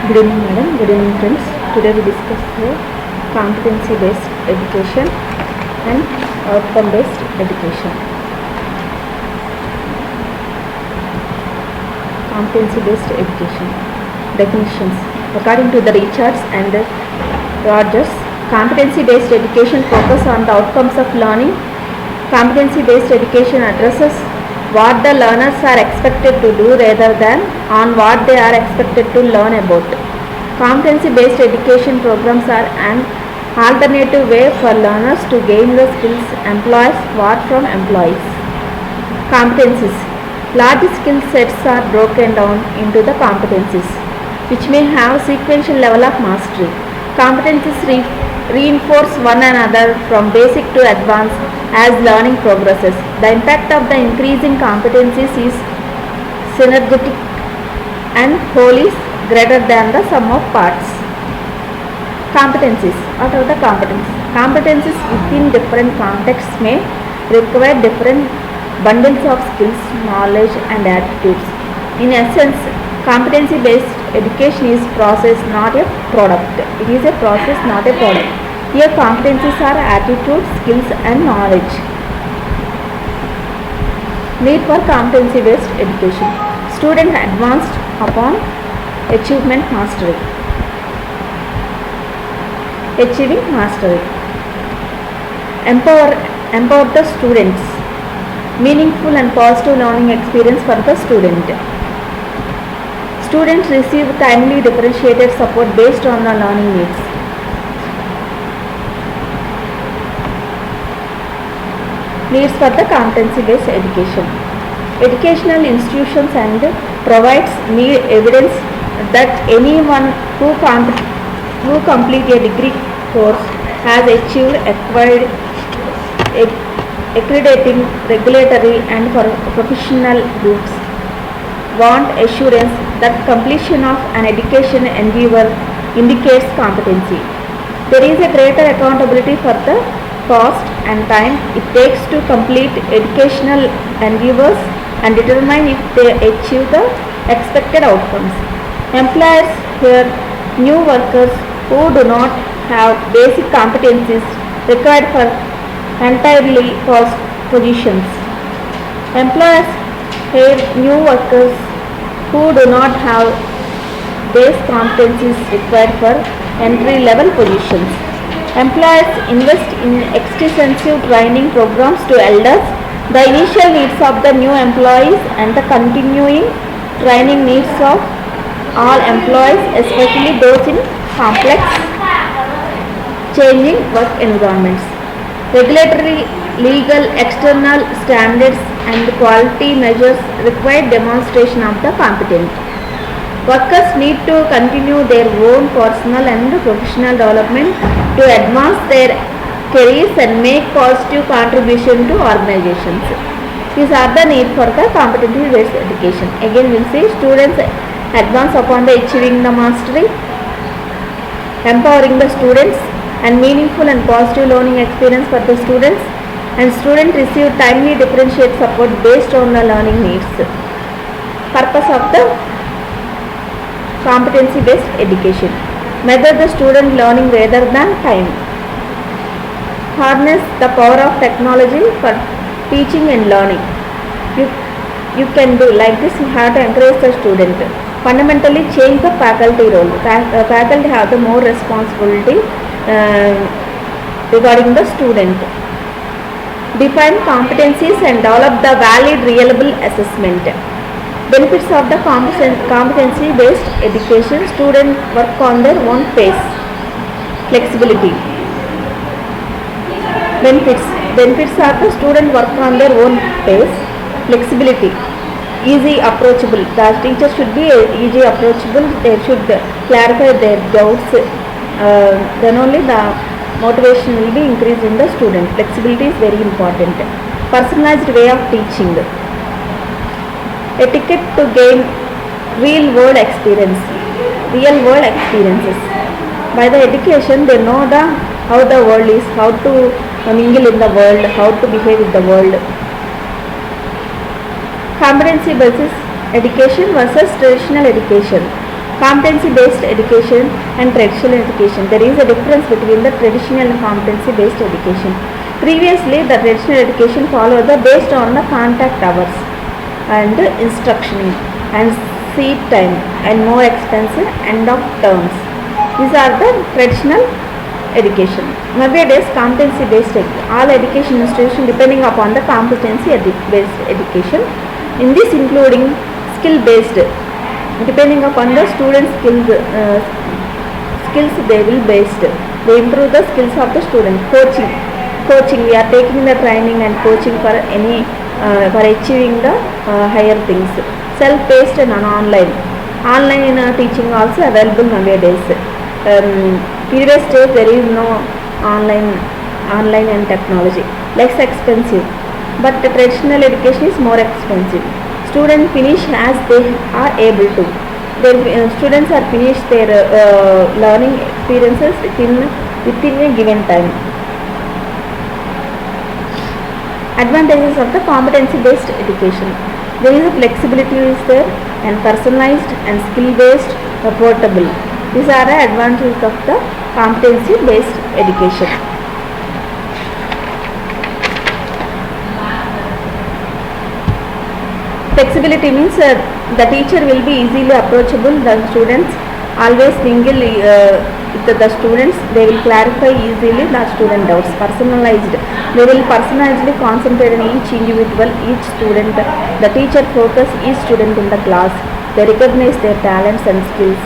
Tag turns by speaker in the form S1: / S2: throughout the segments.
S1: Good evening, madam. Good evening, friends. Today we discuss the competency-based education and outcome-based education. Competency-based education definitions. According to the Richards and Rogers, competency-based education focuses on the outcomes of learning. Competency-based education addresses what the learners are expected to do rather than on what they are expected to learn about. Competency-based education programs are an alternative way for learners to gain the skills employers want from employees. Competencies. Large skill sets are broken down into the competencies, which may have sequential level of mastery. Competencies reinforce one another from basic to advanced as learning progresses. The impact of the increasing competencies is synergetic and whole is greater than the sum of parts. Competencies. What are the competencies? Competencies within different contexts may require different bundles of skills, knowledge and attitudes. In essence, competency-based education is process, not a product. It is a process, not a product. Here competencies are attitudes, skills and knowledge. Need for competency-based education. Student advanced upon achievement mastery. Achieving mastery. Empower the students. Meaningful and positive learning experience for the student. Students receive timely differentiated support based on the learning needs. Needs for the competency-based education. Educational institutions and provides need evidence that anyone who complete a degree course has achieved acquired accrediting regulatory and professional groups want assurance that completion of an education endeavor indicates competency. There is a greater accountability for the cost and time it takes to complete educational endeavors and determine if they achieve the expected outcomes. Employers hire new workers who do not have basic competencies required for entirely false positions. Employers hire new workers who do not have base competencies required for entry-level positions. Employers invest in extensive training programs to elders, the initial needs of the new employees and the continuing training needs of all employees, especially those in complex, changing work environments. Regulatory, legal, external standards and quality measures require demonstration of the competent. Workers need to continue their own personal and professional development to advance their careers and make positive contribution to organizations. These are the need for the competency-based education. Again we will see students advance upon the achieving the mastery, empowering the students and meaningful and positive learning experience for the students, and students receive timely differentiated support based on the learning needs. Purpose of the competency-based education. Measure the student learning rather than time. Harness the power of technology for teaching and learning. You can do like this. You have to encourage the student. Fundamentally change the faculty role. Faculty have the more responsibility regarding the student. Define competencies and develop the valid reliable assessment. Benefits of the competency-based education. Students work on their own pace. Flexibility. Benefits are the student work on their own pace. Flexibility. Easy approachable. The teacher should be easy approachable. They should clarify their doubts. Then only the motivation will be increased in the student. Flexibility is very important. Personalized way of teaching. Etiquette to gain real world experiences. By the education they know how the world is, how to mingle in the world, how to behave with the world. Competency basis education versus traditional education. Competency-based education and traditional education. There is a difference between the traditional and competency-based education. Previously, the traditional education followed the based on the contact hours and instruction and seat time and more expensive end of terms. These are the traditional education. Nowadays, competency-based all education institutions depending upon the competency-based education. In this, including skill-based, depending upon the student skills they will based. They improve the skills of the student. Coaching. We are taking the training and coaching for any for achieving the higher things. Self-paced and online. Online teaching also available nowadays. Previous days there is no online and technology, less expensive, but the traditional education is more expensive. Students finish as they are able to. Students are finished their learning experiences within a given time. Advantages of the competency-based education. There is a flexibility is there and personalized and skill-based, affordable. These are the advantages of the competency-based education. Flexibility means the teacher will be easily approachable. The students always mingle with the students. They will clarify easily the student doubts. Personalized. They will personally concentrate on each individual, each student. The teacher focus each student in the class. They recognize their talents and skills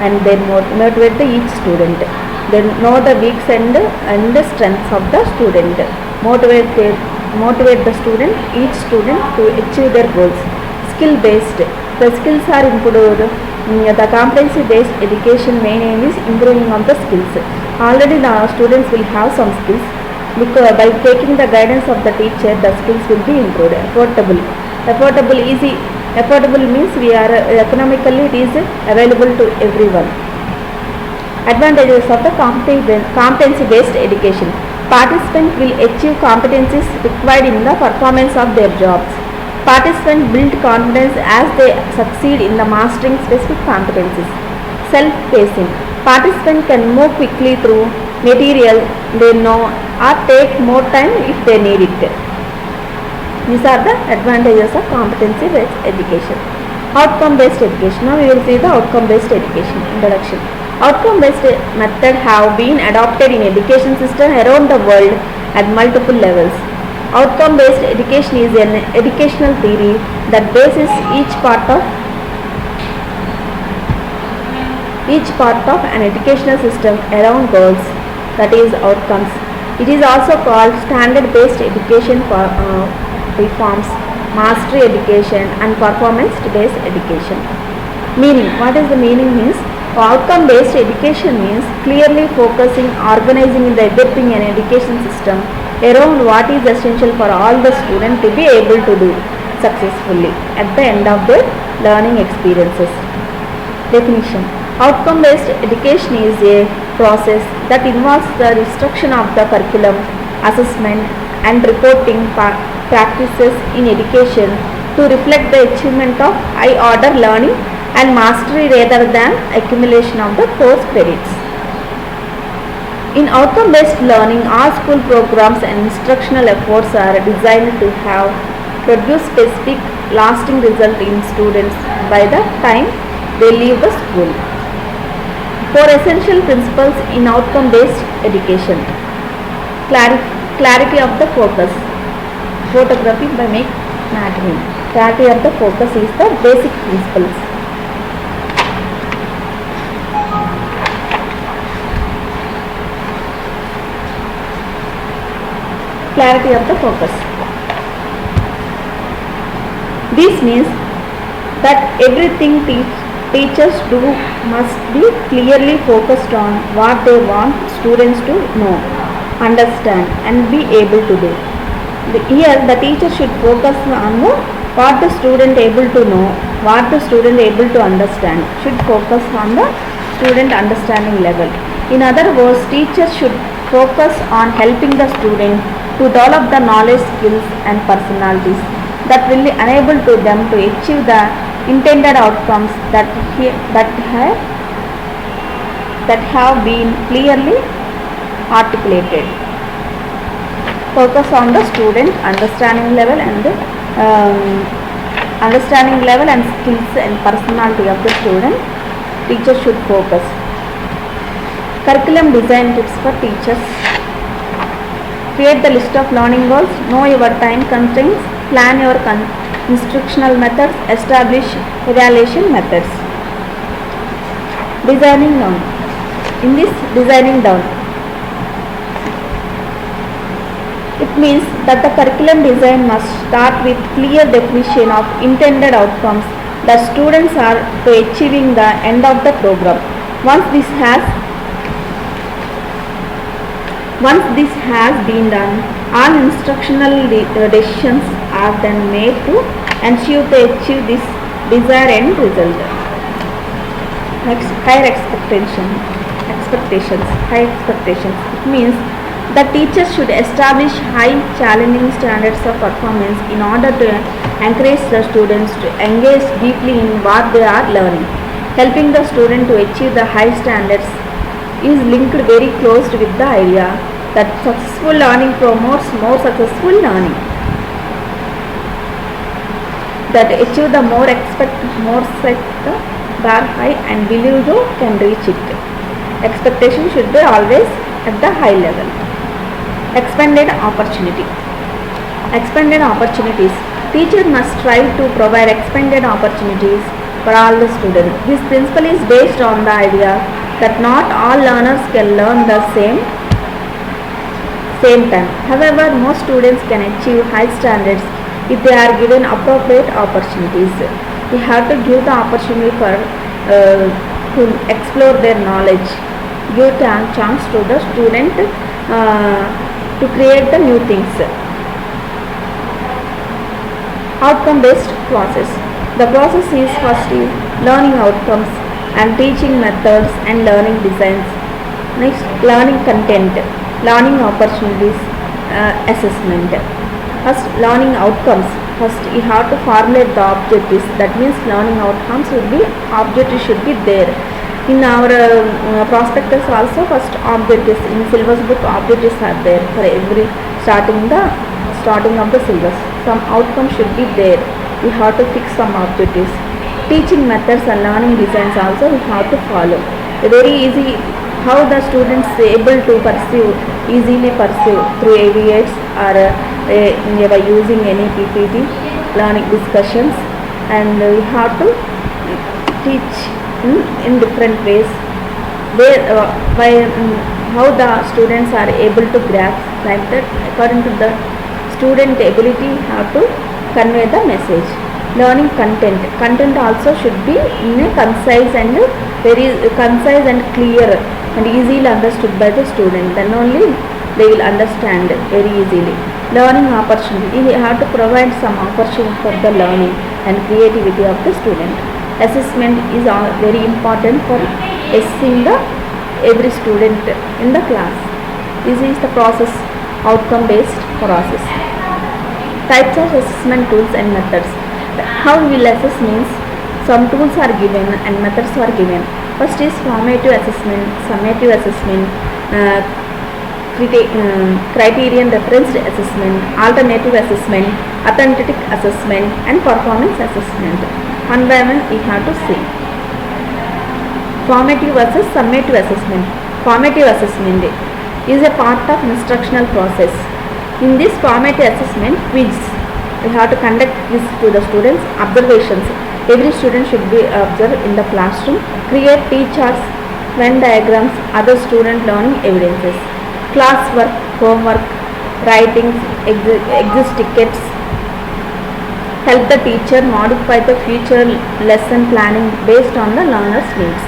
S1: and they motivate each student. They know the weak and the strengths of the student. Motivate the student, each student to achieve their goals. Skill based. The skills are improved. The competency based education main aim is improving on the skills. Already the students will have some skills. Because by taking the guidance of the teacher, the skills will be improved. Affordable, easy. Affordable means we are economically it is available to everyone. Advantages of the competency based education. Participants will achieve competencies required in the performance of their jobs. Participants build confidence as they succeed in the mastering specific competencies. Self-pacing. Participants can move quickly through material they know or take more time if they need it. These are the advantages of competency-based education. Outcome-based education. Now we will see the outcome-based education. Introduction. Outcome-based method have been adopted in education system around the world at multiple levels. Outcome-based education is an educational theory that bases each part of an educational system around goals, that is outcomes. It is also called standard-based education for reforms, mastery education and performance-based education. Meaning, what is the meaning means? Outcome-based education means clearly focusing, organizing everything in education system around what is essential for all the students to be able to do successfully at the end of their learning experiences. Definition. Outcome-based education is a process that involves the instruction of the curriculum, assessment and reporting practices in education to reflect the achievement of high-order learning and mastery rather than accumulation of the course credits. In outcome-based learning, all school programs and instructional efforts are designed to have produce specific lasting result in students by the time they leave the school. 4 essential principles in outcome-based education. Clarity of the focus. Photography by Mac. Clarity of the focus is the basic principles. Clarity of the focus. This means that everything teachers do must be clearly focused on what they want students to know, understand and be able to do. Here the teacher should focus on what the student able to know, what the student able to understand, should focus on the student understanding level. In other words, teachers should focus on helping the student to develop the knowledge, skills and personalities that will enable to them to achieve the intended outcomes that have been clearly articulated. Focus on the student understanding level and skills and personality of the student. Teacher should focus. Curriculum design tips for teachers. Create the list of learning goals. Know your time constraints. Plan your instructional methods. Establish evaluation methods. Designing down. In this designing down, it means that the curriculum design must start with clear definition of intended outcomes that students are to achieving the end of the program. Once this has been done, all instructional decisions are then made to ensure to achieve this desired end result. Next, higher expectations. It means the teachers should establish high challenging standards of performance in order to encourage the students to engage deeply in what they are learning. Helping the student to achieve the high standards is linked very closely with the idea that successful learning promotes more successful learning. That achieve the more expect more set the bar high and believe you can reach it. Expectation should be always at the high level. Expanded opportunities. Teacher must strive to provide expanded opportunities for all the students. This principle is based on the idea that not all learners can learn the same time. However, most students can achieve high standards if they are given appropriate opportunities. We have to give the opportunity for to explore their knowledge. Give chance to the student to create the new things. Outcome based process. The process is first learning outcomes and teaching methods and learning designs. Next, learning content, learning opportunities, assessment. First, learning outcomes. First, you have to formulate the objectives. That means learning outcomes objectives should be there. In our prospectus also, first objectives in syllabus book, objectives are there for every starting of the syllabus. Some outcomes should be there. We have to fix some objectives. Teaching methods and learning designs also we have to follow. Very easy how the students able to easily pursue through AVAs or by using any PPT, learning discussions, and we have to teach in different ways how the students are able to grasp, like that according to the student ability how to convey the message. Learning content also should be in a concise and clear and easily understood by the student, then only they will understand very easily. Learning opportunity, you have to provide some opportunity for the learning and creativity of the student. Assessment is very important for assessing every student in the class. This is the process, outcome based process. Types of assessment tools and methods. How we will assess means some tools are given and methods are given. First is formative assessment, summative assessment, criterion referenced assessment, alternative assessment, authentic assessment, and performance assessment. One by one we have to see. Formative versus summative assessment. Formative assessment is a part of instructional process. In this formative assessment, quiz. We have to conduct quiz to the students. Observations. Every student should be observed in the classroom. Create T-charts, Venn diagrams, other student learning evidences. Classwork, homework, writings, exit tickets. Help the teacher modify the future lesson planning based on the learner's needs.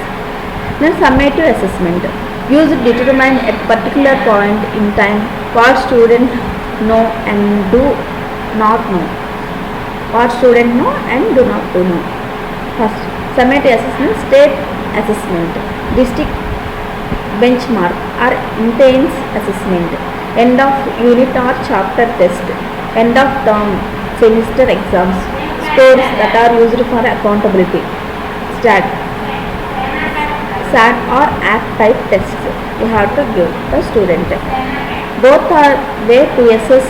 S1: Then summative assessment. Use to determine at particular point in time what students know and do not know. What students know and do not know. First, summative assessment, state assessment, district benchmark or intense assessment, end of unit or chapter test, end of term semester exams, scores that are used for accountability. STAT, SAT or ACT type tests you have to give the student. Both are way to assess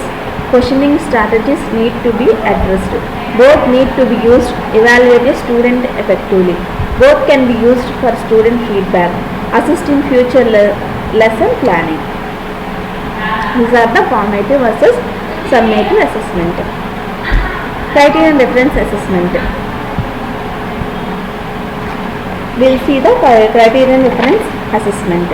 S1: questioning strategies need to be addressed. Both need to be used evaluate a student effectively. Both can be used for student feedback, assist in future lesson planning. These are the formative versus summative assessment. Criterion reference assessment. We'll see the criterion reference assessment.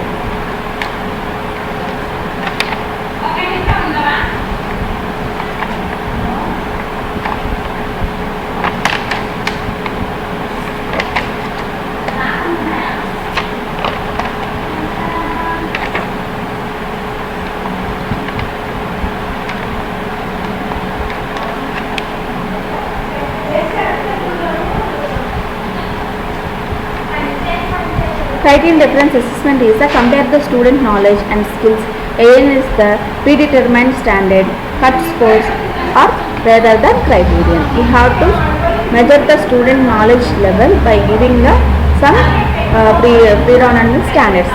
S1: Criterion reference assessment is the compare the student knowledge and skills against the predetermined standard, cut scores or rather than criterion. You have to measure the student knowledge level by giving some predetermined standards.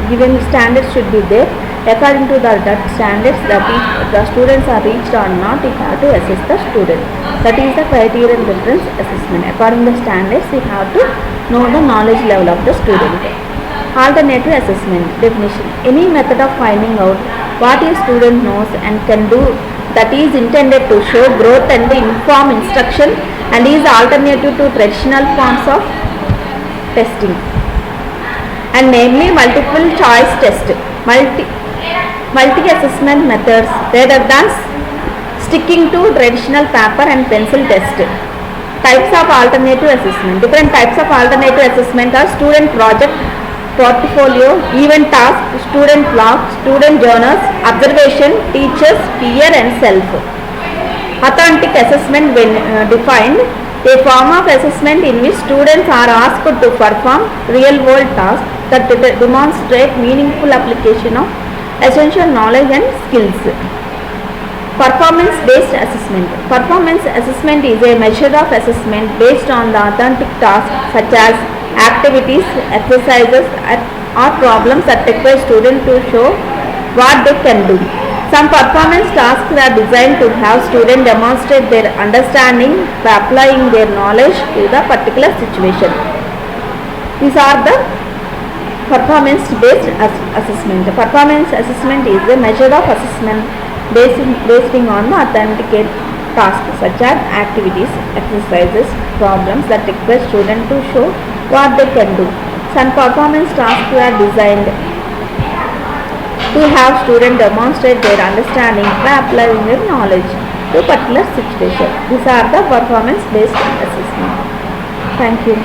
S1: Given standards should be there. According to that standards, the students are reached or not, you have to assess the student. That is the criterion reference assessment. According to the standards, you have to know the knowledge level of the student. Alternative assessment definition. Any method of finding out what a student knows and can do that is intended to show growth and inform instruction and is alternative to traditional forms of testing, and namely multiple choice test, multi-assessment methods rather than sticking to traditional paper and pencil test. Types of alternative assessment. Different types of alternative assessment are student project, portfolio, event task, student blog, student journals, observation, teachers, peer and self. Authentic assessment when defined, a form of assessment in which students are asked to perform real-world tasks that demonstrate meaningful application of essential knowledge and skills. Performance-based assessment. Performance assessment is a measure of assessment based on the authentic tasks such as activities, exercises or problems that require students to show what they can do. Some performance tasks are designed to have students demonstrate their understanding by applying their knowledge to the particular situation. These are the performance-based assessment. The performance assessment is a measure of assessment based on the authentic tasks such as activities, exercises, problems that require students to show what they can do. Some performance tasks are designed to have students demonstrate their understanding by applying their knowledge to a particular situation. These are the performance-based assessment. Thank you.